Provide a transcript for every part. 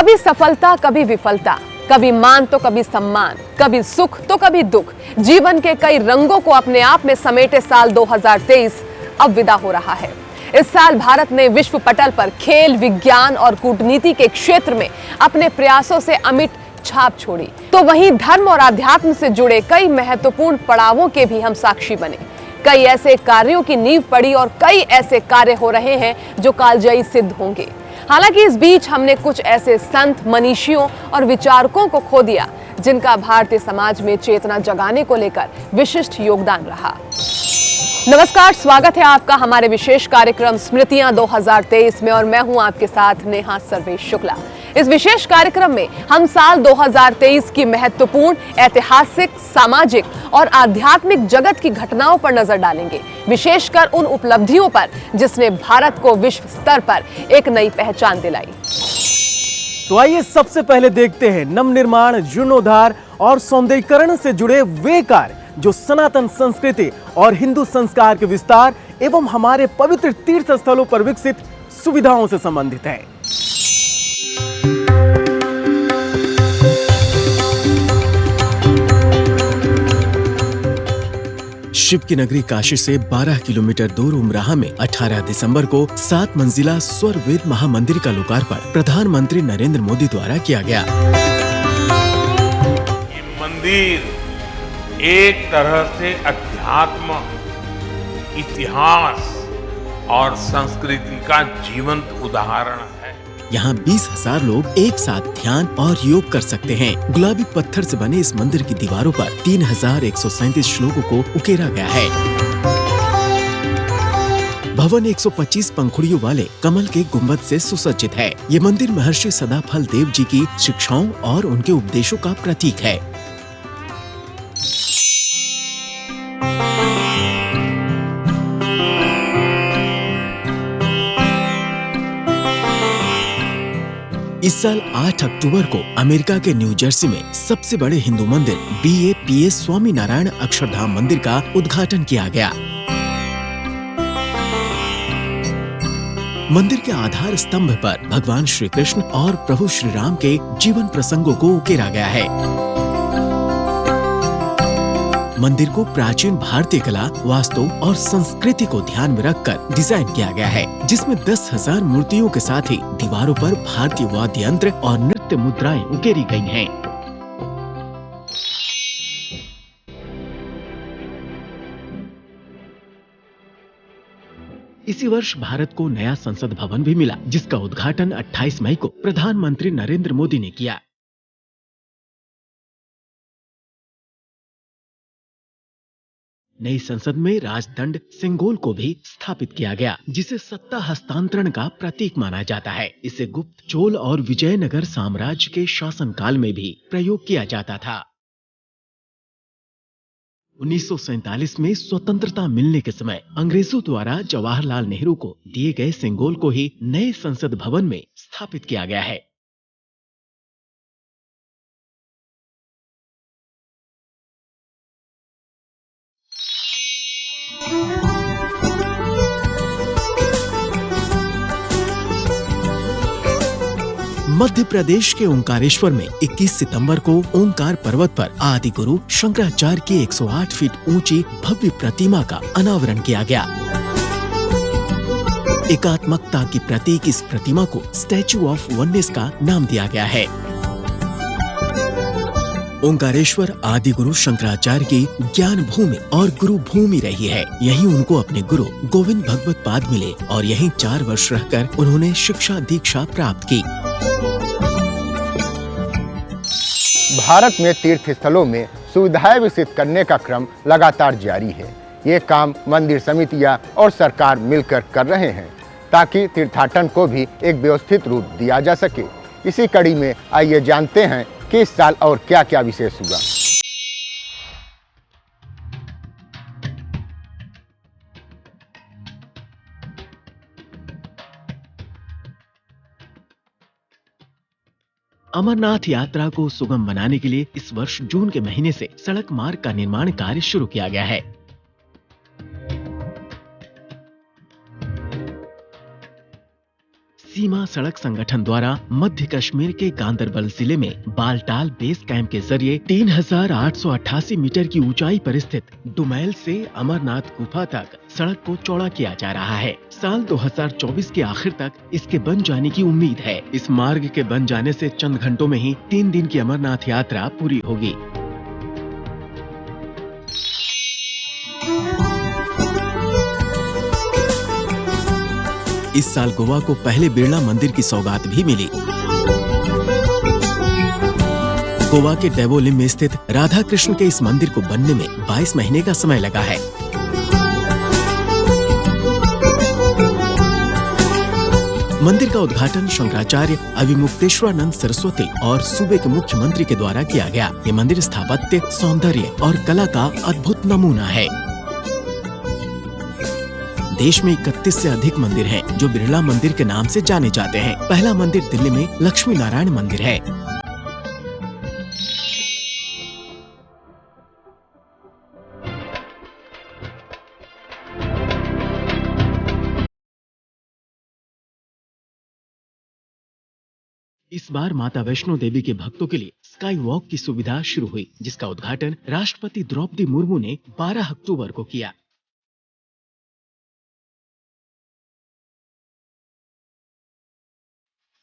कभी सफलता, कभी विफलता, कभी मान तो कभी सम्मान, कभी सुख तो कभी दुख, जीवन के कई रंगों को अपने आप में समेटे साल 2023 अब विदा हो रहा है। इस साल भारत ने विश्व पटल पर खेल, विज्ञान और कूटनीति के क्षेत्र में अपने प्रयासों से अमिट छाप छोड़ी, तो वहीं धर्म और आध्यात्म से जुड़े कई महत्वपूर्ण पड़ावों के भी हम साक्षी बने। कई ऐसे कार्यों की नींव पड़ी और कई ऐसे कार्य हो रहे हैं जो कालजयी सिद्ध होंगे। हालांकि इस बीच हमने कुछ ऐसे संत, मनीषियों और विचारकों को खो दिया जिनका भारतीय समाज में चेतना जगाने को लेकर विशिष्ट योगदान रहा। नमस्कार, स्वागत है आपका हमारे विशेष कार्यक्रम स्मृतियां 2023 में और मैं हूं आपके साथ नेहा सर्वेश शुक्ला। इस विशेष कार्यक्रम में हम साल 2023 की महत्वपूर्ण ऐतिहासिक, सामाजिक और आध्यात्मिक जगत की घटनाओं पर नजर डालेंगे, विशेषकर उन उपलब्धियों पर जिसने भारत को विश्व स्तर पर एक नई पहचान दिलाई। तो आइए सबसे पहले देखते हैं नवनिर्माण, जीर्णोद्धार और सौंदर्यीकरण से जुड़े वे कार्य जो सनातन संस्कृति और हिंदू संस्कार के विस्तार एवं हमारे पवित्र तीर्थ स्थलों पर विकसित सुविधाओं से संबंधित है। शिव की नगरी काशी से 12 किलोमीटर दूर उमराह में 18 दिसंबर को 7 मंजिला स्वरवेद महामंदिर का लोकार्पण प्रधानमंत्री नरेंद्र मोदी द्वारा किया गया। ये मंदिर एक तरह से अध्यात्म, इतिहास और संस्कृति का जीवंत उदाहरण है। यहाँ 20,000 लोग एक साथ ध्यान और योग कर सकते हैं। गुलाबी पत्थर से बने इस मंदिर की दीवारों पर 3137 श्लोकों को उकेरा गया है। भवन 125 पंखुड़ियों वाले कमल के गुंबद से सुसज्जित है। ये मंदिर महर्षि सदाफल देव जी की शिक्षाओं और उनके उपदेशों का प्रतीक है। इस साल 8 अक्टूबर को अमेरिका के न्यू जर्सी में सबसे बड़े हिंदू मंदिर BAPS स्वामी नारायण अक्षरधाम मंदिर का उद्घाटन किया गया। मंदिर के आधार स्तंभ पर भगवान श्री कृष्ण और प्रभु श्री राम के जीवन प्रसंगों को उकेरा गया है। मंदिर को प्राचीन भारतीय कला, वास्तु और संस्कृति को ध्यान में रखकर डिजाइन किया गया है, जिसमें 10,000 मूर्तियों के साथ ही दीवारों पर भारतीय वाद्य यंत्र और नृत्य मुद्राएं उकेरी गई हैं। इसी वर्ष भारत को नया संसद भवन भी मिला, जिसका उद्घाटन 28 मई को प्रधानमंत्री नरेंद्र मोदी ने किया। नई संसद में राजदंड सिंगोल को भी स्थापित किया गया, जिसे सत्ता हस्तांतरण का प्रतीक माना जाता है। इसे गुप्त, चोल और विजयनगर साम्राज्य के शासनकाल में भी प्रयोग किया जाता था। 1947 में स्वतंत्रता मिलने के समय अंग्रेजों द्वारा जवाहरलाल नेहरू को दिए गए सिंगोल को ही नए संसद भवन में स्थापित किया गया है। मध्य प्रदेश के ओंकारेश्वर में 21 सितंबर को ओंकार पर्वत पर आदि गुरु शंकराचार्य की 108 फीट ऊंची भव्य प्रतिमा का अनावरण किया गया। एकात्मकता की प्रतीक इस प्रतिमा को स्टैच्यू ऑफ वननेस का नाम दिया गया है। ओंकारेश्वर आदि गुरु शंकराचार्य की ज्ञान भूमि और गुरु भूमि रही है। यहीं उनको अपने गुरु गोविंद भगवत पाद मिले और यहीं 4 वर्ष रहकर उन्होंने शिक्षा दीक्षा प्राप्त की। भारत में तीर्थ स्थलों में सुविधाएं विकसित करने का क्रम लगातार जारी है। ये काम मंदिर समितियां और सरकार मिलकर कर रहे हैं ताकि तीर्थाटन को भी एक व्यवस्थित रूप दिया जा सके। इसी कड़ी में आइए जानते हैं कि इस साल और क्या क्या विशेष हुआ। अमरनाथ यात्रा को सुगम बनाने के लिए इस वर्ष जून के महीने से सड़क मार्ग का निर्माण कार्य शुरू किया गया है। सीमा सड़क संगठन द्वारा मध्य कश्मीर के गांदरबल जिले में बालटाल बेस कैंप के जरिए 3888 मीटर की ऊंचाई पर स्थित डुमैल से अमरनाथ गुफा तक सड़क को चौड़ा किया जा रहा है। साल 2024 के आखिर तक इसके बन जाने की उम्मीद है। इस मार्ग के बन जाने से चंद घंटों में ही 3 दिन की अमरनाथ यात्रा पूरी होगी। इस साल गोवा को पहले बिरला मंदिर की सौगात भी मिली। गोवा के डेवोलिम में स्थित राधा कृष्ण के इस मंदिर को बनने में 22 महीने का समय लगा है। मंदिर का उद्घाटन शंकराचार्य अविमुक्तेश्वरानंद सरस्वती और सूबे के मुख्यमंत्री के द्वारा किया गया। ये मंदिर स्थापत्य, सौंदर्य और कला का अद्भुत नमूना है। देश में 31 से अधिक मंदिर हैं, जो बिरला मंदिर के नाम से जाने जाते हैं। पहला मंदिर दिल्ली में लक्ष्मी नारायण मंदिर है। इस बार माता वैष्णो देवी के भक्तों के लिए स्काई वॉक की सुविधा शुरू हुई, जिसका उद्घाटन राष्ट्रपति द्रौपदी मुर्मू ने 12 अक्टूबर को किया।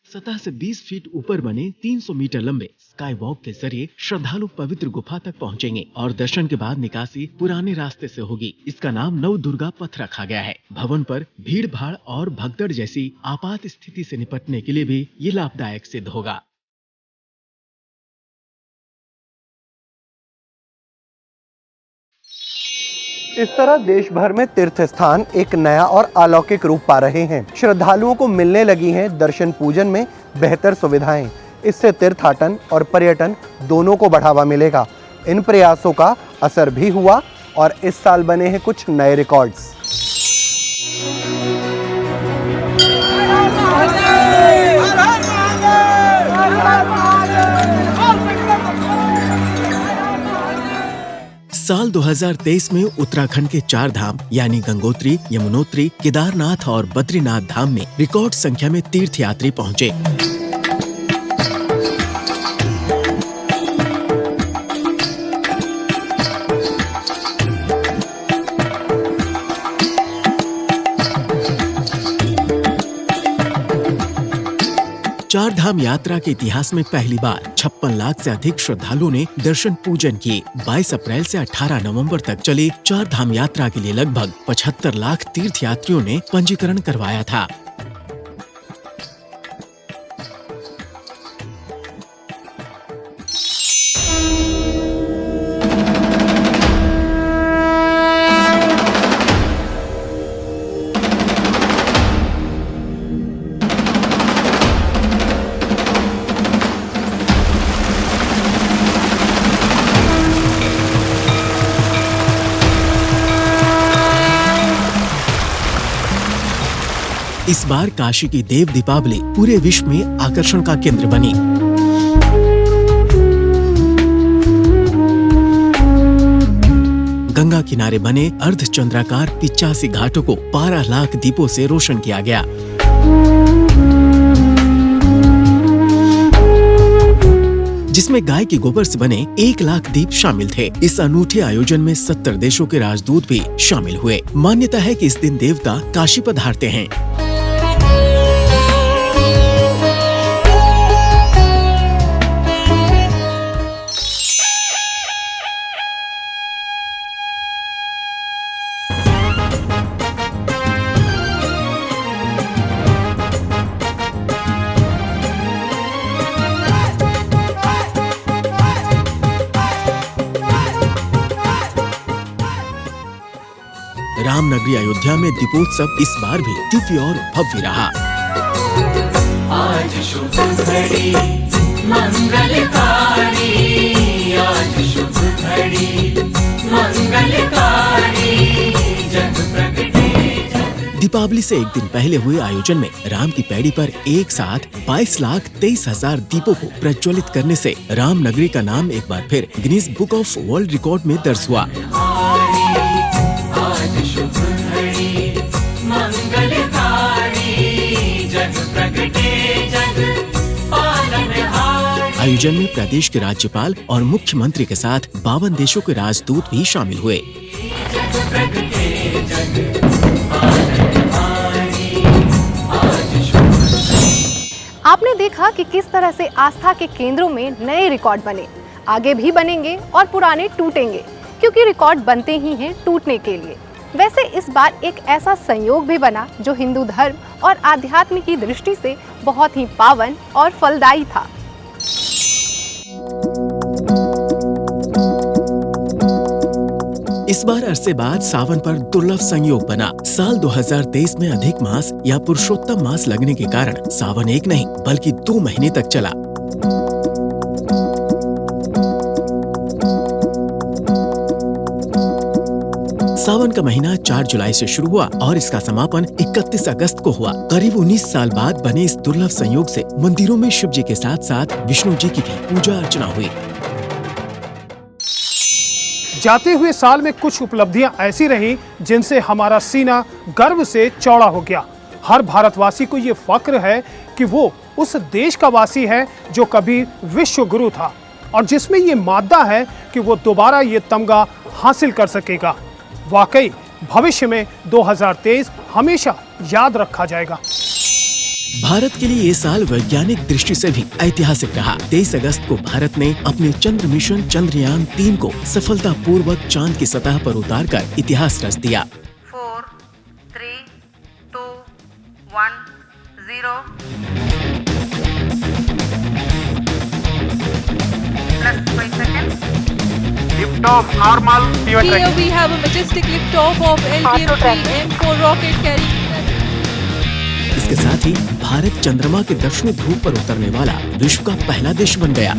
सतह से 20 फीट ऊपर बने 300 मीटर लंबे स्काई वॉक के जरिए श्रद्धालु पवित्र गुफा तक पहुंचेंगे और दर्शन के बाद निकासी पुराने रास्ते से होगी। इसका नाम नवदुर्गा पथ रखा गया है। भवन पर भीड़ भाड़ और भगदड़ जैसी आपात स्थिति से निपटने के लिए भी ये लाभदायक सिद्ध होगा। इस तरह देश भर में तीर्थ स्थान एक नया और अलौकिक रूप पा रहे हैं। श्रद्धालुओं को मिलने लगी हैं दर्शन पूजन में बेहतर सुविधाएं। इससे तीर्थाटन और पर्यटन दोनों को बढ़ावा मिलेगा। इन प्रयासों का असर भी हुआ और इस साल बने हैं कुछ नए रिकॉर्ड्स। साल 2023 में उत्तराखंड के 4 धाम यानी गंगोत्री, यमुनोत्री, केदारनाथ और बद्रीनाथ धाम में रिकॉर्ड संख्या में तीर्थयात्री पहुंचे। चार धाम यात्रा के इतिहास में पहली बार 56 लाख से अधिक श्रद्धालुओं ने दर्शन पूजन किए। 22 अप्रैल से 18 नवंबर तक चली चार धाम यात्रा के लिए लगभग 75 लाख तीर्थयात्रियों ने पंजीकरण करवाया था। इस बार काशी की देव दीपावली पूरे विश्व में आकर्षण का केंद्र बनी। गंगा किनारे बने अर्धचंद्राकार 85 घाटों को 12 लाख दीपों से रोशन किया गया। जिसमें गाय के गोबर से बने 1 लाख दीप शामिल थे। इस अनूठे आयोजन में 70 देशों के राजदूत भी शामिल हुए। मान्यता है कि इस दिन देवता काशी पधारते हैं। रामनगरी अयोध्या में दीपोत्सव इस बार भी दिव्य और भव्य रहा। आज शुभ घड़ी मंगलकारी, आज शुभ घड़ी मंगलकारी, जग प्रगटे। दीपावली से एक दिन पहले हुए आयोजन में राम की पैड़ी पर एक साथ 22,23,000 दीपों को प्रज्वलित करने से रामनगरी का नाम एक बार फिर Guinness book of world record में दर्ज हुआ। आज शुभ घड़ी मंगलकारी, जग प्रगटे। आयोजन में प्रदेश के राज्यपाल और मुख्यमंत्री के साथ 52 देशों के राजदूत भी शामिल हुए। आपने देखा कि किस तरह से आस्था के केंद्रों में नए रिकॉर्ड बने, आगे भी बनेंगे और पुराने टूटेंगे, क्योंकि रिकॉर्ड बनते ही हैं टूटने के लिए। वैसे इस बार एक ऐसा संयोग भी बना जो हिंदू धर्म और आध्यात्म की दृष्टि से बहुत ही पावन और फलदायी था। इस बार अरसे बाद सावन पर दुर्लभ संयोग बना। साल 2023 में अधिक मास या पुरुषोत्तम मास लगने के कारण सावन एक नहीं बल्कि 2 महीने तक चला। सावन का महीना 4 जुलाई से शुरू हुआ और इसका समापन 31 अगस्त को हुआ। करीब 19 साल बाद बने इस दुर्लभ संयोग से मंदिरों में शिव जी के साथ साथ विष्णु जी की भी पूजा अर्चना हुई। जाते हुए साल में कुछ उपलब्धियां ऐसी रही जिनसे हमारा सीना गर्व से चौड़ा हो गया। हर भारतवासी को ये फक्र है कि वो उस देश का वासी है जो कभी विश्व गुरु था और जिसमें ये मादा है कि वो दोबारा ये तमगा हासिल कर सकेगा। वाकई भविष्य में 2023 हमेशा याद रखा जाएगा। भारत के लिए ये साल वैज्ञानिक दृष्टि से भी ऐतिहासिक रहा। 23 अगस्त को भारत ने अपने चंद्र मिशन चंद्रयान 3 को सफलतापूर्वक चांद की सतह पर उतारकर इतिहास रच दिया। 4, 3, 2, 1, 0 plus 5 seconds. Lift off normal. Here we have a majestic lift off of LTM-3 M4 rocket carrying. इसके साथ ही भारत चंद्रमा के दक्षिणी ध्रुव पर उतरने वाला विश्व का पहला देश बन गया।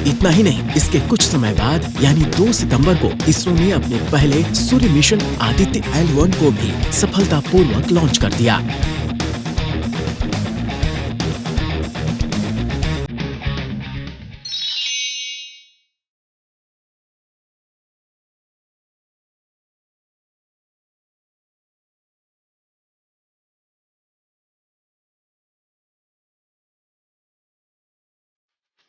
इतना ही नहीं, इसके कुछ समय बाद यानी 2 सितंबर को इसरो ने अपने पहले सूर्य मिशन आदित्य L1 को भी सफलतापूर्वक लॉन्च कर दिया।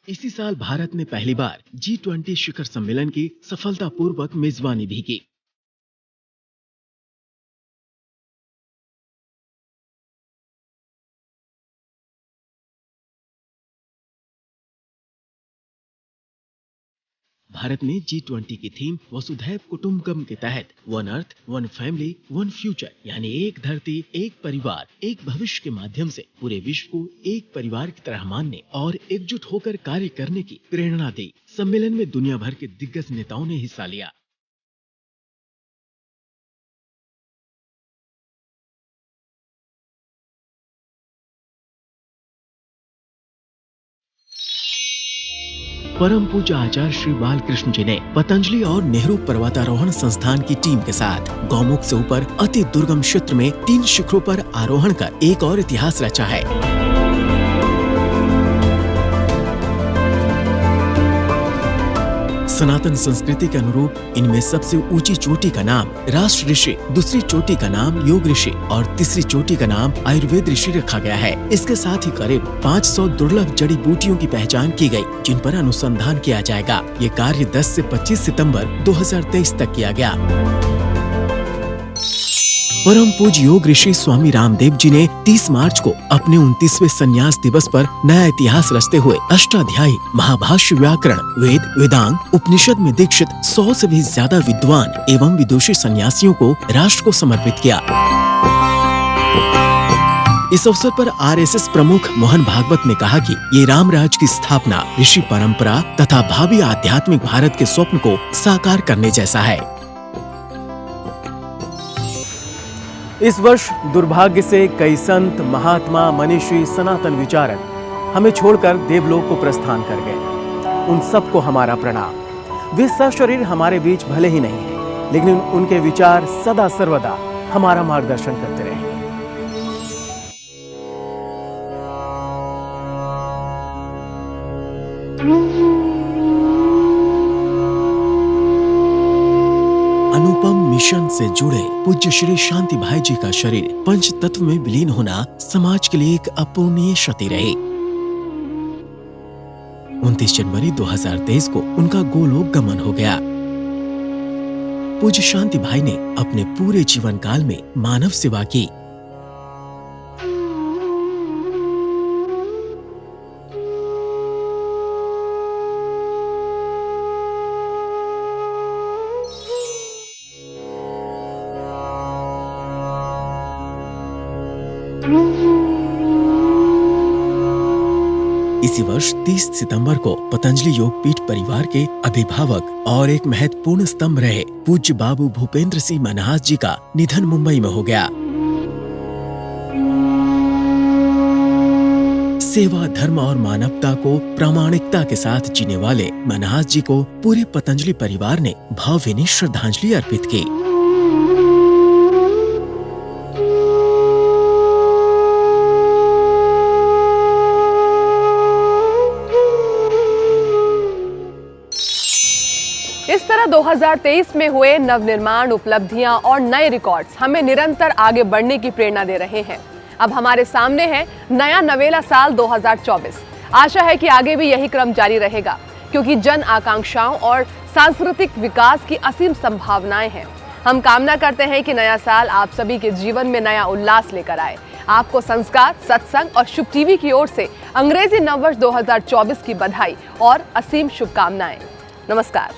इसी साल भारत ने पहली बार G20 शिखर सम्मेलन की सफलतापूर्वक मेजबानी भी की। भारत ने G20 की थीम वसुधैव कुटुंबकम के तहत one earth, one family, one future यानी एक धरती, एक परिवार, एक भविष्य के माध्यम से पूरे विश्व को एक परिवार की तरह मानने और एकजुट होकर कार्य करने की प्रेरणा दी। सम्मेलन में दुनिया भर के दिग्गज नेताओं ने हिस्सा लिया। परम पूज्य आचार्य श्री बालकृष्ण जी ने पतंजलि और नेहरू पर्वतारोहण संस्थान की टीम के साथ गौमुख से ऊपर अति दुर्गम क्षेत्र में 3 शिखरों पर आरोहण कर एक और इतिहास रचा है। सनातन संस्कृति के अनुरूप इनमें सबसे ऊंची चोटी का नाम राष्ट्र ऋषि, दूसरी चोटी का नाम योग ऋषि और तीसरी चोटी का नाम आयुर्वेद ऋषि रखा गया है। इसके साथ ही करीब 500 दुर्लभ जड़ी बूटियों की पहचान की गई, जिन पर अनुसंधान किया जाएगा। ये कार्य 10 से 25 सितंबर 2023 तक किया गया। परम पूज्य योग ऋषि स्वामी रामदेव जी ने 30 मार्च को अपने 29वें संन्यास दिवस पर नया इतिहास रचते हुए अष्टाध्यायी महाभाष्य व्याकरण, वेद, वेदांग, उपनिषद में दीक्षित 100 से भी ज्यादा विद्वान एवं विदुषी सन्यासियों को राष्ट्र को समर्पित किया। इस अवसर पर RSS प्रमुख मोहन भागवत ने कहा कि ये रामराज की स्थापना ऋषि परंपरा तथा भावी आध्यात्मिक भारत के स्वप्न को साकार करने जैसा है। इस वर्ष दुर्भाग्य से कई संत, महात्मा, मनीषी, सनातन विचारक हमें छोड़कर देवलोक को प्रस्थान कर गए। उन सबको हमारा प्रणाम। वे सशरीर हमारे बीच भले ही नहीं है, लेकिन उनके विचार सदा सर्वदा हमारा मार्गदर्शन करते रहे। अनुपम मिशन से जुड़े पूज्य श्री शांति भाई जी का शरीर पंच तत्व में विलीन होना समाज के लिए एक अपूर्णीय क्षति रही। 29 जनवरी 2023 को उनका गोलोक गमन हो गया। पूज्य शांति भाई ने अपने पूरे जीवन काल में मानव सेवा की। इसी वर्ष 30 सितंबर को पतंजलि योगपीठ परिवार के अभिभावक और एक महत्वपूर्ण स्तंभ रहे पूज्य बाबू भूपेंद्र सिंह मन्हास जी का निधन मुंबई में हो गया। सेवा, धर्म और मानवता को प्रामाणिकता के साथ जीने वाले मन्हास जी को पूरे पतंजलि परिवार ने भावभीनी श्रद्धांजलि अर्पित की। इस तरह 2023 में हुए नवनिर्माण, उपलब्धियां और नए रिकॉर्ड्स हमें निरंतर आगे बढ़ने की प्रेरणा दे रहे हैं। अब हमारे सामने है नया नवेला साल 2024। आशा है कि आगे भी यही क्रम जारी रहेगा, क्योंकि जन आकांक्षाओं और सांस्कृतिक विकास की असीम संभावनाएं हैं। हम कामना करते हैं कि नया साल आप सभी के जीवन में नया उल्लास लेकर आए। आपको संस्कार, सत्संग और शुभ टीवी की ओर से अंग्रेजी नववर्ष 2024 की बधाई और असीम शुभकामनाएं। नमस्कार।